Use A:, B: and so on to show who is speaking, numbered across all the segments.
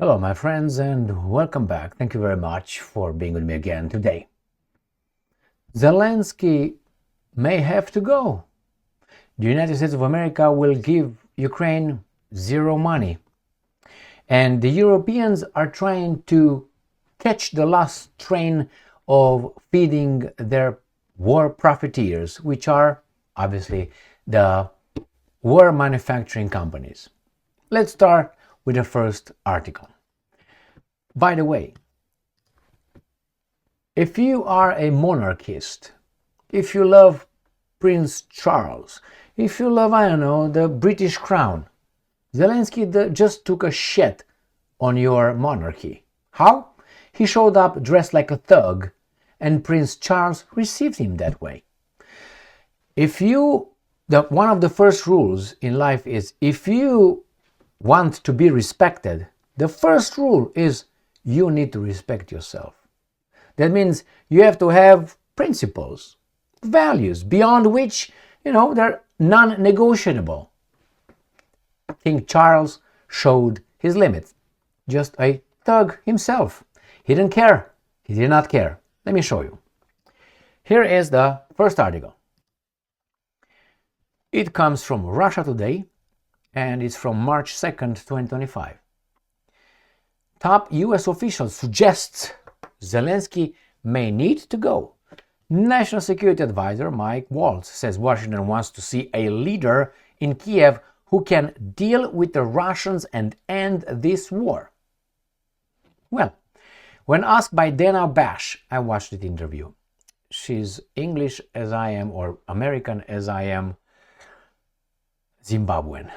A: Hello, my friends, and welcome back. Thank you very much for being with me again today. Zelensky may have to go. The United States of America will give Ukraine zero money. And the Europeans are trying to catch the last train of feeding their war profiteers, which are obviously the war manufacturing companies. Let's start with the first article. By the way, if you are a monarchist, if you love Prince Charles, if you love, the British crown, Zelensky just took a shit on your monarchy. How? He showed up dressed like a thug, and Prince Charles received him that way. One of the first rules in life is, if you want to be respected, the first rule is you need to respect yourself. That means you have to have principles, values, beyond which, they're non-negotiable. King Charles showed his limits. Just a thug himself. He didn't care. He did not care. Let me show you. Here is the first article. It comes from Russia Today, and it's from March 2nd, 2025. Top U.S. official suggests Zelensky may need to go. National Security Advisor Mike Waltz says Washington wants to see a leader in Kiev who can deal with the Russians and end this war. Well, when asked by Dana Bash, I watched the interview. She's English as I am, or American as I am, Zimbabwean.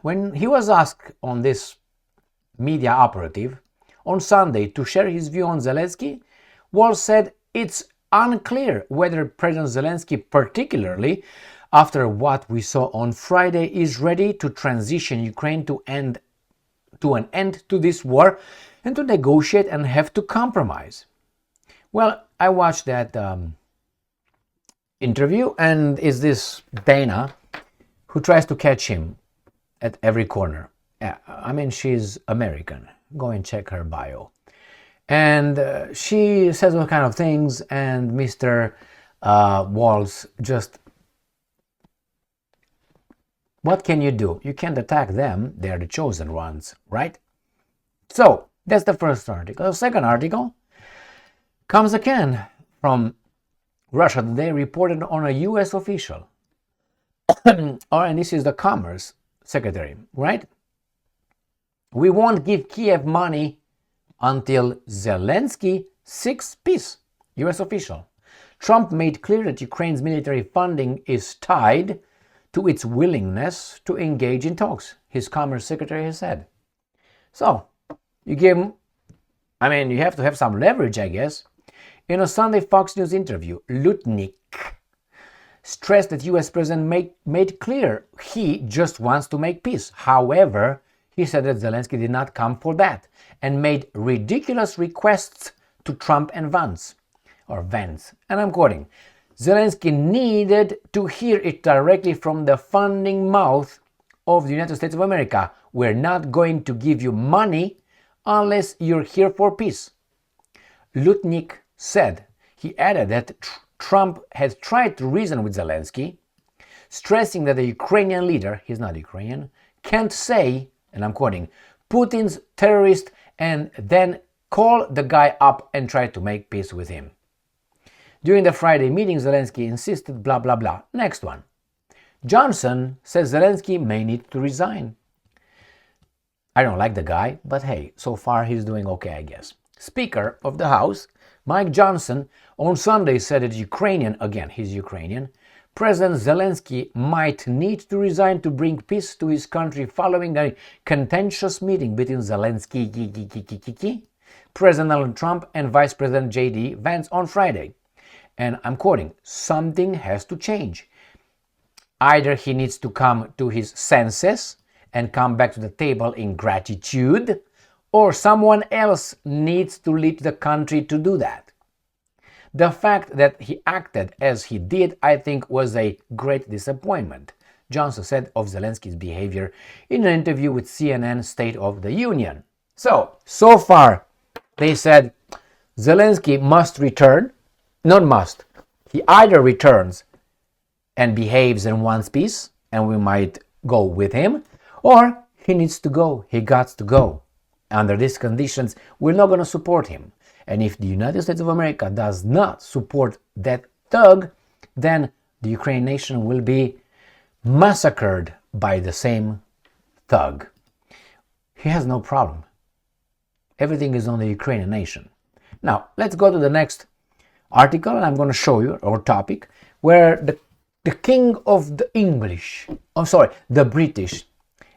A: When he was asked on this media operative on Sunday to share his view on Zelensky, Waltz said it's unclear whether President Zelensky, particularly after what we saw on Friday, is ready to transition Ukraine to an end to this war and to negotiate and have to compromise. Well, I watched that interview, and it's this Dana who tries to catch him at every corner. She's American. Go and check her bio. And she says all kind of things, and Mr. Waltz just... What can you do? You can't attack them. They're the chosen ones, right? So, that's the first article. The second article comes again from Russia Today, reported on a U.S. official. And this is the Commerce Secretary, right? We won't give Kiev money until Zelensky seeks peace. U.S. official. Trump made clear that Ukraine's military funding is tied to its willingness to engage in talks, his Commerce Secretary has said. So, you have to have some leverage, I guess. In a Sunday Fox News interview, Lutnick stressed that U.S. President made clear he just wants to make peace. However, he said that Zelensky did not come for that and made ridiculous requests to Trump and Vance. And I'm quoting, Zelensky needed to hear it directly from the funding mouth of the United States of America. We're not going to give you money unless you're here for peace. Lutnick said. He added that Trump had tried to reason with Zelensky, stressing that the Ukrainian leader, he's not Ukrainian, can't say, and I'm quoting, Putin's terrorist, and then call the guy up and try to make peace with him. During the Friday meeting, Zelensky insisted blah blah blah. Next one. Johnson says Zelensky may need to resign. I don't like the guy, but hey, so far he's doing okay, I guess. Speaker of the House, Mike Johnson, on Sunday said that he's Ukrainian, President Zelensky might need to resign to bring peace to his country following a contentious meeting between Zelensky, President Donald Trump, and Vice President J.D. Vance on Friday. And I'm quoting, something has to change. Either he needs to come to his senses and come back to the table in gratitude, or someone else needs to lead the country to do that. The fact that he acted as he did, I think, was a great disappointment, Johnson said of Zelensky's behavior in an interview with CNN State of the Union. So far, they said Zelensky must return, not must. He either returns and behaves and wants peace, and we might go with him, or he needs to go. He got to go. Under these conditions, we're not going to support him. And if the United States of America does not support that thug, then the Ukrainian nation will be massacred by the same thug. He has no problem. Everything is on the Ukrainian nation. Now, let's go to the next article, and I'm going to show you, or topic, where the king of the English, the British,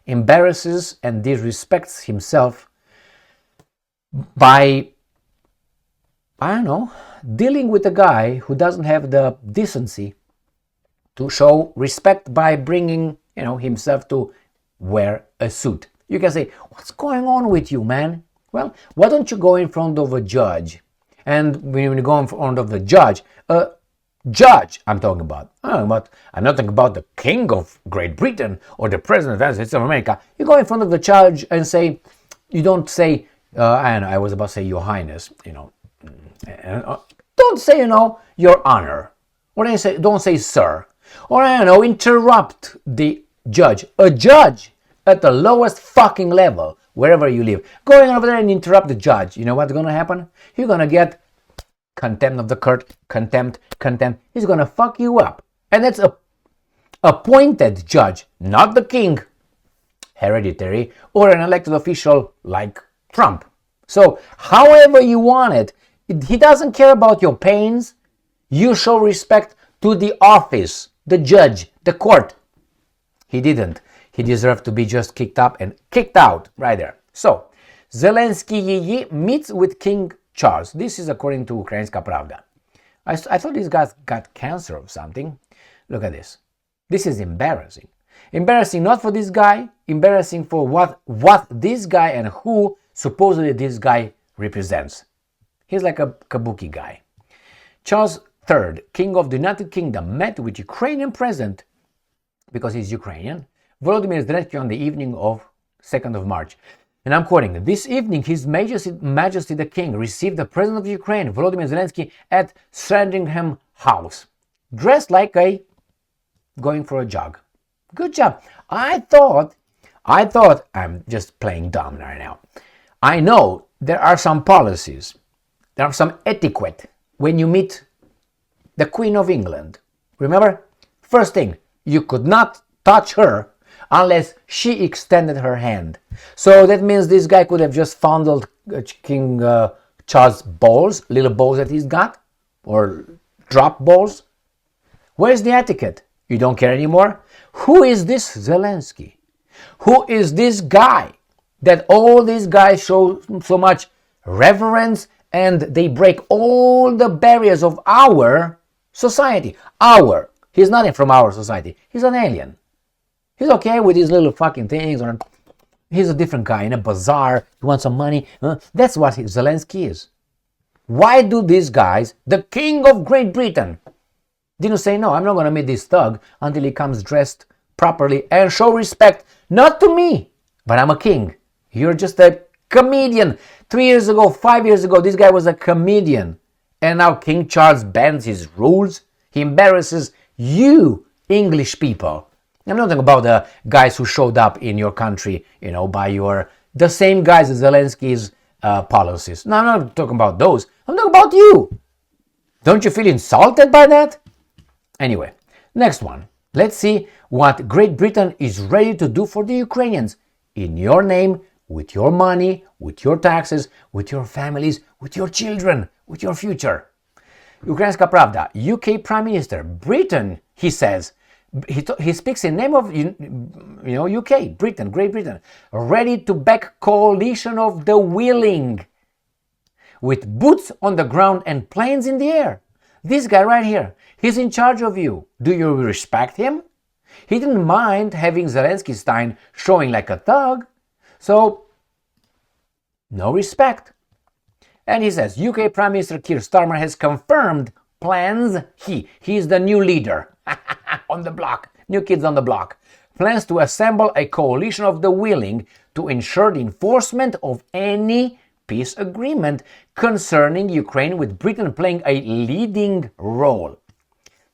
A: embarrasses and disrespects himself by, dealing with a guy who doesn't have the decency to show respect by bringing, himself to wear a suit. You can say, what's going on with you, man? Well, why don't you go in front of a judge? And when you go in front of the judge, I'm talking about. I'm not talking about the king of Great Britain or the president of the United States of America. You go in front of the judge and say, you don't say, I was about to say your highness, don't say, your honor. Or don't say sir. Or, interrupt the judge. A judge at the lowest fucking level, wherever you live. Going over there and interrupt the judge. You know what's going to happen? You're going to get contempt of the court, contempt. He's going to fuck you up. And that's a appointed judge, not the king, hereditary, or an elected official like Trump. So, however you want it, he doesn't care about your pains. You show respect to the office, the judge, the court. He didn't. He deserved to be just kicked up and kicked out right there. So, Zelenskyy meets with King Charles. This is according to Ukrainska Pravda. I thought these guys got cancer or something. Look at this. This is embarrassing. Embarrassing not for this guy, embarrassing for what this guy and who supposedly this guy represents. He's like a kabuki guy. Charles III, King of the United Kingdom, met with Ukrainian President, because he's Ukrainian, Volodymyr Zelensky on the evening of 2nd of March. And I'm quoting, this evening His Majesty the King received the President of Ukraine, Volodymyr Zelensky, at Sandringham House, dressed like a going for a jog. Good job. I thought, I'm just playing dumb right now. I know there are some policies, there are some etiquette when you meet the Queen of England. Remember? First thing, you could not touch her unless she extended her hand. So that means this guy could have just fondled King Charles' balls, little balls that he's got, or drop balls. Where's the etiquette? You don't care anymore? Who is this Zelensky? Who is this guy that all these guys show so much reverence and they break all the barriers of our society? He's not from our society. He's an alien. He's okay with these little fucking things, or he's a different guy in a bazaar. He wants some money. That's what Zelensky is. Why do these guys, the King of Great Britain, didn't say, no, I'm not going to meet this thug until he comes dressed properly and show respect, not to me, but I'm a king. You're just a comedian. 3 years ago, 5 years ago, this guy was a comedian. And now King Charles bends his rules. He embarrasses you, English people. I'm not talking about the guys who showed up in your country, by the same guys as Zelensky's policies. No, I'm not talking about those. I'm talking about you. Don't you feel insulted by that? Anyway, next one. Let's see what Great Britain is ready to do for the Ukrainians in your name, with your money, with your taxes, with your families, with your children, with your future. Ukrainska Pravda, UK Prime Minister, Britain, he says, he speaks in name of UK, Britain, Great Britain, ready to back coalition of the willing, with boots on the ground and planes in the air. This guy right here, he's in charge of you. Do you respect him? He didn't mind having Zelensky showing like a thug, so no respect. And he says, UK Prime Minister Keir Starmer has confirmed plans. He's the new leader on the block, new kids on the block. Plans to assemble a coalition of the willing to ensure the enforcement of any peace agreement concerning Ukraine, with Britain playing a leading role.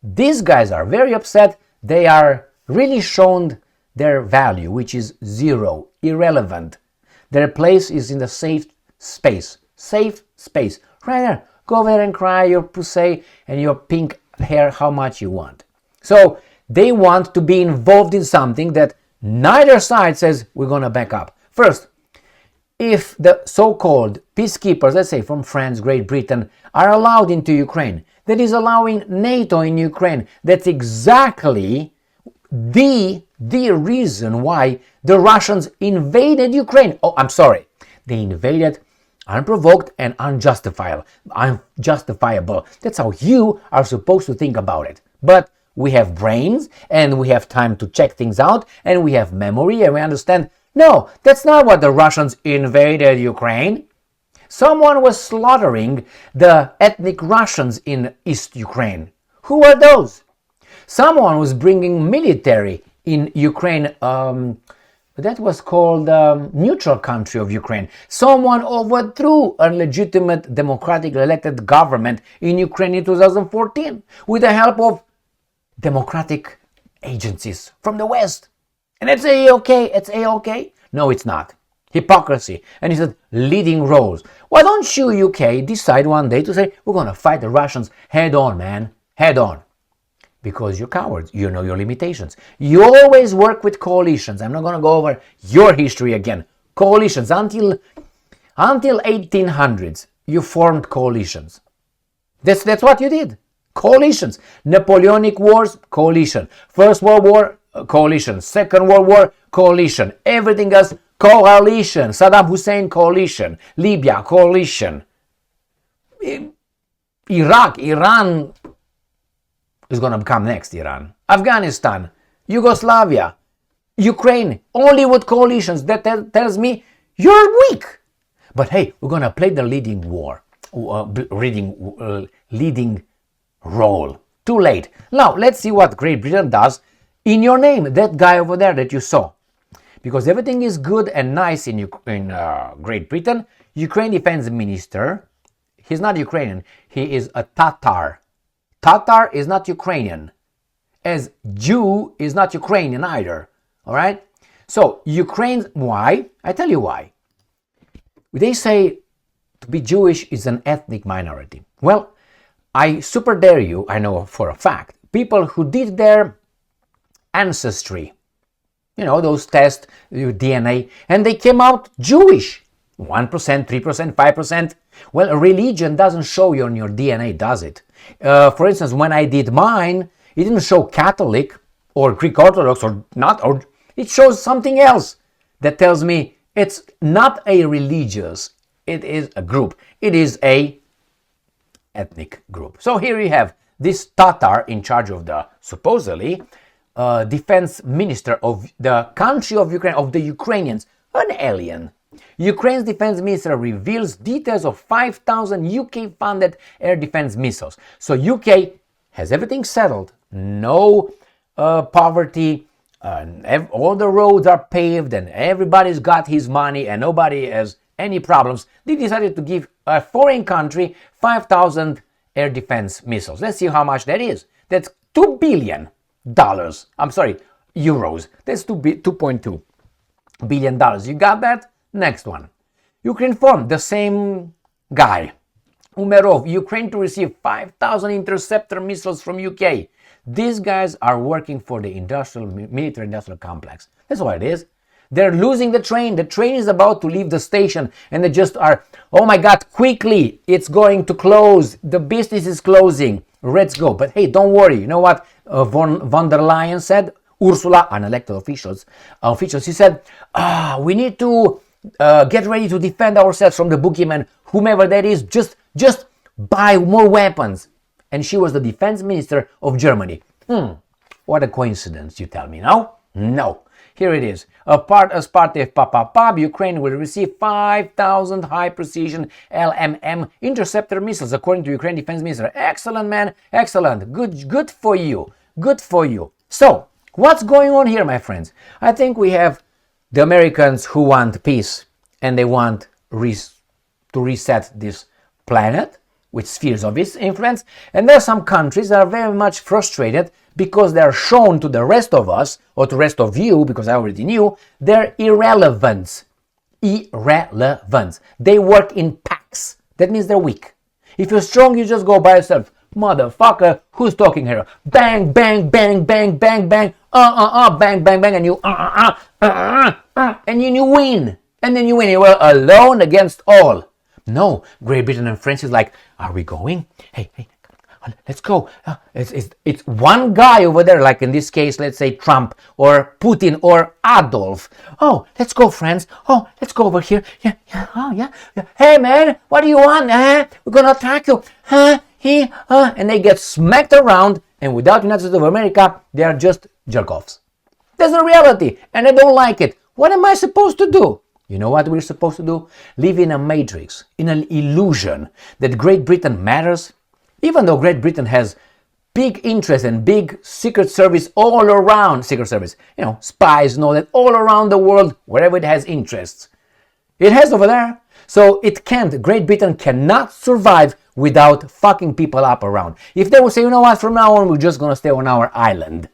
A: These guys are very upset. They are really shown their value, which is zero, irrelevant. Their place is in the safe space. Safe space. Right there. Go there and cry your pussy and your pink hair how much you want. So they want to be involved in something that neither side says we're going to back up. First, if the so-called peacekeepers, let's say from France, Great Britain, are allowed into Ukraine, that is allowing NATO in Ukraine, that's exactly the reason why the Russians invaded Ukraine. Oh, I'm sorry. They invaded unprovoked and unjustifiable. That's how you are supposed to think about it. But we have brains and we have time to check things out and we have memory and we understand, no, that's not what the Russians invaded Ukraine. Someone was slaughtering the ethnic Russians in East Ukraine. Who are those? Someone was bringing military in Ukraine. That was called neutral country of Ukraine. Someone overthrew a legitimate democratically elected government in Ukraine in 2014 with the help of democratic agencies from the West. And it's A-okay, it's A-okay. No, it's not. Hypocrisy. And he said, leading roles. Why don't you, UK, decide one day to say, we're going to fight the Russians head on, man, head on. Because you're cowards. You know your limitations. You always work with coalitions. I'm not going to go over your history again. Coalitions. Until 1800s, you formed coalitions. That's what you did. Coalitions. Napoleonic Wars, coalition. First World War, coalition. Second World War, coalition. Everything else, coalition. Saddam Hussein, coalition. Libya, coalition. Iraq, Iran is going to come next, Iran. Afghanistan, Yugoslavia, Ukraine, only with coalitions. That tells me you're weak. But hey, we're going to play the leading role. Too late. Now, let's see what Great Britain does in your name, that guy over there that you saw. Because everything is good and nice in Great Britain. Ukraine defense minister, he's not Ukrainian, he is a Tatar. Tatar is not Ukrainian, as Jew is not Ukrainian either, all right? So, Ukraine, why? I tell you why. They say to be Jewish is an ethnic minority. Well, I super dare you, I know for a fact, people who did their ancestry, you know, those tests, DNA, and they came out Jewish. 1%, 3%, 5%. Well, religion doesn't show you on your DNA, does it? For instance, when I did mine, it didn't show Catholic or Greek Orthodox or not, or it shows something else that tells me it's not a religious, it is a group. It is a ethnic group. So here you have this Tatar in charge of the supposedly defense minister of the country of Ukraine, of the Ukrainians, an alien. Ukraine's defense minister reveals details of 5,000 UK-funded air defense missiles. So UK has everything settled. No poverty. All the roads are paved and everybody's got his money and nobody has any problems. They decided to give a foreign country 5,000 air defense missiles. Let's see how much that is. That's $2 billion. I'm sorry, euros. That's $2.2 billion. You got that? Next one. Ukraine formed the same guy. Umerov, Ukraine to receive 5,000 interceptor missiles from UK. These guys are working for the military-industrial complex. That's what it is. They're losing the train. The train is about to leave the station and they just are, oh my God, quickly, it's going to close. The business is closing. Let's go. But hey, don't worry. You know what von der Leyen said? Ursula, unelected officials, she said, we need to get ready to defend ourselves from the boogeyman, whomever that is, just buy more weapons. And she was the defense minister of Germany. What a coincidence, you tell me, no? No. Here it is. As part of PAPAPAB, Ukraine will receive 5,000 high-precision LMM interceptor missiles, according to Ukraine defense minister. Excellent, man. Excellent. Good for you. Good for you. So, what's going on here, my friends? I think we have the Americans who want peace and they want to reset this planet with spheres of its influence. And there are some countries that are very much frustrated because they are shown to the rest of us, or to the rest of you, because I already knew, their irrelevance. Irrelevance. They work in packs. That means they're weak. If you're strong, you just go by yourself. Motherfucker, who's talking here? Bang, bang, bang, bang, bang, bang, bang, bang, bang, and you, and then you win. And then you win. You were alone against all. No, Great Britain and France is like, are we going? Hey, let's go. It's one guy over there, like in this case, let's say Trump or Putin or Adolf. Oh, let's go, friends. Oh, let's go over here. Yeah. Hey, man, what do you want? We're gonna attack you. And they get smacked around, and without United States of America, they are just jerk-offs. That's the reality, and I don't like it. What am I supposed to do? You know what we're supposed to do? Live in a matrix, in an illusion that Great Britain matters. Even though Great Britain has big interest and big secret service all around, spies and all that, all around the world, wherever it has interests. It has over there. So Great Britain cannot survive without fucking people up around. If they would say, you know what, from now on, we're just going to stay on our island.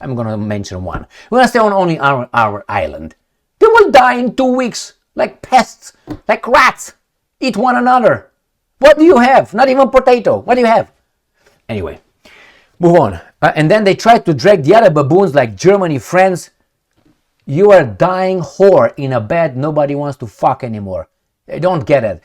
A: I'm going to mention one. We're going to stay on only our island. They will die in 2 weeks, like pests, like rats. Eat one another. What do you have? Not even potato. What do you have? Anyway, move on. And then they tried to drag the other baboons like Germany, France. You are a dying whore in a bed nobody wants to fuck anymore. They don't get it.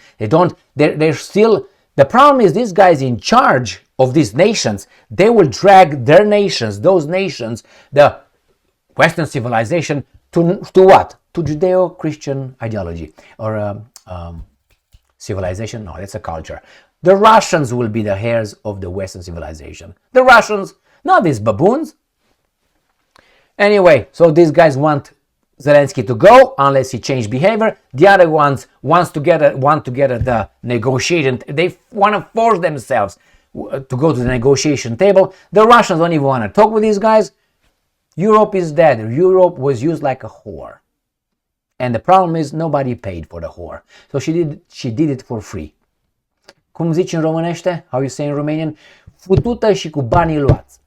A: They're still... The problem is these guys in charge of these nations, they will drag their nations, those nations, the Western civilization, to what? To Judeo-Christian ideology. Or civilization? No, that's a culture. The Russians will be the heirs of the Western civilization. The Russians, not these baboons. Anyway, so these guys want Zelensky to go unless he changed behavior. The other ones want to get at the negotiation. They want to force themselves to go to the negotiation table. The Russians don't even want to talk with these guys. Europe is dead. Europe was used like a whore. And the problem is nobody paid for the whore. So she did it for free. Cum zici în românește? How you say in Romanian? Futută și cu banii luați.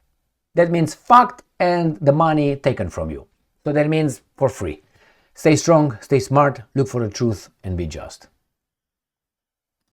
A: That means fucked and the money taken from you. So that means for free. Stay strong, stay smart, look for the truth and be just.